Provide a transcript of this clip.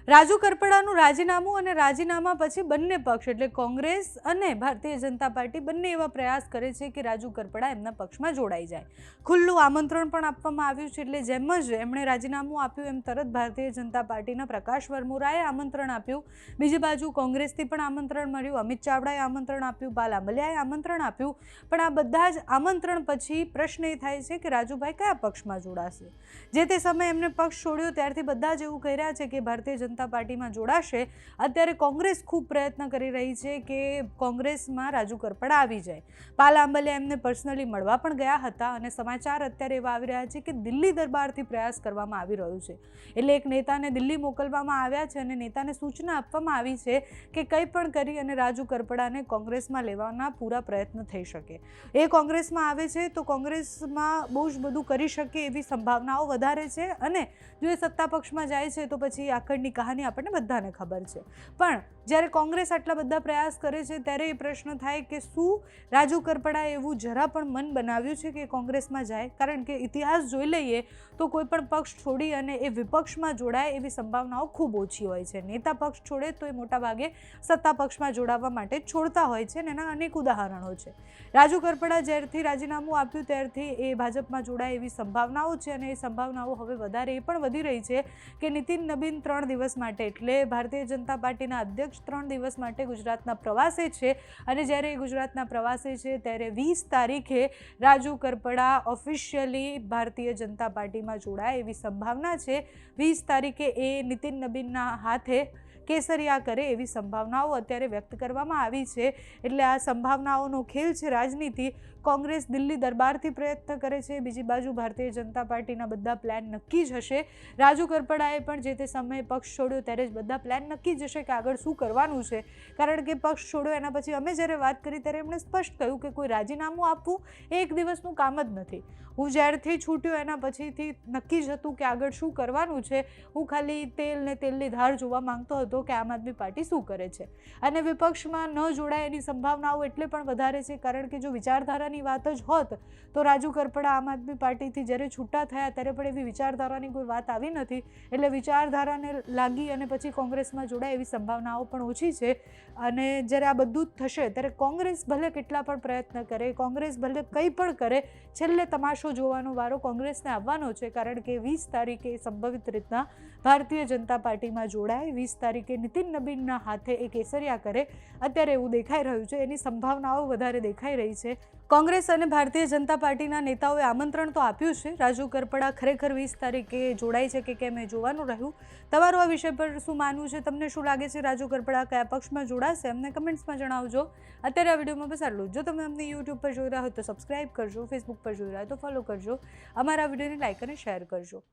રાજુ કરપડાનું રાજીનામું અને રાજીનામા પછી બંને પક્ષ એટલે કોંગ્રેસ અને ભારતીય જનતા પાર્ટી બંને એવા પ્રયાસ કરે છે કે રાજુ કરપડા એમના પક્ષમાં જોડાઈ જાય. ખુલ્લું આમંત્રણ પણ આપવામાં આવ્યું છે. એટલે જેમ જ એમણે રાજીનામું આપ્યું એમ તરત ભારતીય જનતા પાર્ટીના પ્રકાશ વરમોરાએ આમંત્રણ આપ્યું. બીજી બાજુ કોંગ્રેસથી પણ આમંત્રણ મળ્યું, અમિત ચાવડાએ આમંત્રણ આપ્યું, બાલ આંબલિયાએ આમંત્રણ આપ્યું. પણ આ બધા જ આમંત્રણ પછી પ્રશ્ન એ થાય છે કે રાજુભાઈ કયા પક્ષમાં જોડાશે. જે તે સમયે એમને પક્ષ છોડ્યો ત્યારથી બધા જ એવું કહી રહ્યા છે કે ભારતીય જનતા પાર્ટીમાં જોડાશે. અત્યારે કોંગ્રેસ ખૂબ પ્રયત્ન કરી રહી છે કે કોંગ્રેસમાં રાજુ કરપડા આવી જાય. બાલ આંબલિયા એમને પર્સનલી મળવા પણ ગયા હતા અને સમાચાર અત્યારે એવા આવી રહ્યા છે કે દિલ્હી દરબારથી પ્રયાસ કરવામાં આવી રહ્યો છે. એટલે એક નેતાને દિલ્હી મોકલવામાં આવ્યા છે અને નેતાને સૂચના આપવામાં આવી છે કે કંઈ પણ કરી અને રાજુ કરપડાને કોંગ્રેસમાં લેવાના પૂરા પ્રયત્ન થઈ શકે. એ કોંગ્રેસમાં આવે છે તો કોંગ્રેસમાં બહુ જ બધું કરી શકે એવી સંભાવનાઓ વધારે છે. અને જો એ સત્તા પક્ષમાં જાય છે તો પછી આગળની કહાની આપણને બધાને ખબર છે. પણ જ્યારે કોંગ્રેસ આટલા બધા પ્રયાસ કરે છે ત્યારે એ પ્રશ્ન થાય કે શું રાજુ કરપડાએ એવું જરા પણ મન બનાવ્યું છે કે કોંગ્રેસમાં જાય? કારણ કે ઇતિહાસ જોઈ લઈએ તો કોઈ પણ પક્ષ છોડી અને એ વિપક્ષમાં જોડાય એવી સંભાવનાઓ ખૂબ ઓછી હોય છે. નેતા પક્ષ છોડે તો એ મોટાભાગે સત્તા પક્ષમાં જોડાવા માટે છોડતા હોય છે અને એના અનેક ઉદાહરણો છે. રાજુ કરપડા જ્યારથી રાજીનામું આપ્યું ત્યારથી એ ભાજપમાં જોડાય એવી સંભાવનાઓ છે અને એ સંભાવનાઓ હવે વધારે એ પણ વધી રહી છે કે નીતિન નબીન 3 દિવસ માટે એટલે ભારતીય જનતા પાર્ટીના અધ્યક્ષ 3 દિવસ માટે ગુજરાતના પ્રવાસે છે. અને જ્યારે એ ગુજરાતના પ્રવાસે છે ત્યારે 20 તારીખે રાજુ કરપડા ઓફિશિયલી ભારતીય જનતા પાર્ટીમાં જોડાય એવી સંભાવના છે. 20 તારીખે એ નીતિન નબીનના હાથે કેસરિયા કરે એવી સંભાવનાઓ અત્યારે વ્યક્ત કરવામાં આવી છે. એટલે આ સંભાવનાઓનો ખેલ છે રાજનીતિ. કોંગ્રેસ દિલ્હી દરબારથી પ્રયત્ન કરે છે, બીજી બાજુ ભારતીય જનતા પાર્ટીના બધા પ્લાન નક્કી જ હશે. રાજુ કરપડાએ પણ જે તે સમયે પક્ષ છોડ્યો ત્યારે જ બધા પ્લાન નક્કી જ હશે કે આગળ શું કરવાનું છે. કારણ કે પક્ષ છોડ્યો એના પછી અમે જ્યારે વાત કરી ત્યારે એમણે સ્પષ્ટ કહ્યું કે કોઈ રાજીનામું આપવું એ એક દિવસનું કામ જ નથી. હું જ્યારથી છૂટ્યો એના પછીથી નક્કી જ હતું કે આગળ શું કરવાનું છે. હું ખાલી તેલ ને તેલની ધાર જોવા માંગતો હતો કે આમ આદમી પાર્ટી શું કરે છે. અને વિપક્ષમાં ન જોડાય એની સંભાવનાઓ એટલે પણ વધારે છે કારણ કે જો વિચારધારાની વાત જ હોત તો રાજુ કરપડા આમ આદમી પાર્ટીથી જ્યારે છૂટા થયા ત્યારે પણ એવી વિચારધારાની કોઈ વાત આવી નથી. એટલે વિચારધારાને લાગી અને પછી કોંગ્રેસમાં જોડાય એવી સંભાવનાઓ પણ ઓછી છે. અને જ્યારે આ બધું જ થશે ત્યારે કોંગ્રેસ ભલે કેટલા પણ પ્રયત્ન કરે, કોંગ્રેસ ભલે કંઈ પણ કરે, છેલ્લે તમાશો જોવાનો વારો કોંગ્રેસને આવવાનો છે. કારણ કે 20 તારીખે સંભવિત રીતના ભારતીય જનતા પાર્ટીમાં જોડાય, 20 તારીખે નીતિન નબીનના હાથે એ કેસરિયા કરે અત્યારે એવું દેખાઈ રહ્યું છે. એની સંભાવનાઓ વધારે દેખાઈ રહી છે. કોંગ્રેસ અને ભારતીય જનતા પાર્ટીના નેતાઓએ આમંત્રણ તો આપ્યું છે. રાજુ કરપડા ખરેખર 20 તારીખે જોડાય છે કે કેમ એ જોવાનું રહ્યું. તમારું આ વિષય પર શું માનવું છે? તમને શું લાગે છે રાજુ કરપડા કયા પક્ષમાં જોડાશે? અમને કમેન્ટ્સમાં જણાવજો. અત્યારે આ વિડીયોમાં બસ આટલું. જો તમે અમને યુટ્યુબ પર જોઈ રહ્યા હોય તો સબસ્ક્રાઇબ કરજો, ફેસબુક પર જોઈ રહ્યા હોય તો ફોલો કરજો, અમારા વિડીયોને લાઇક અને શેર કરજો.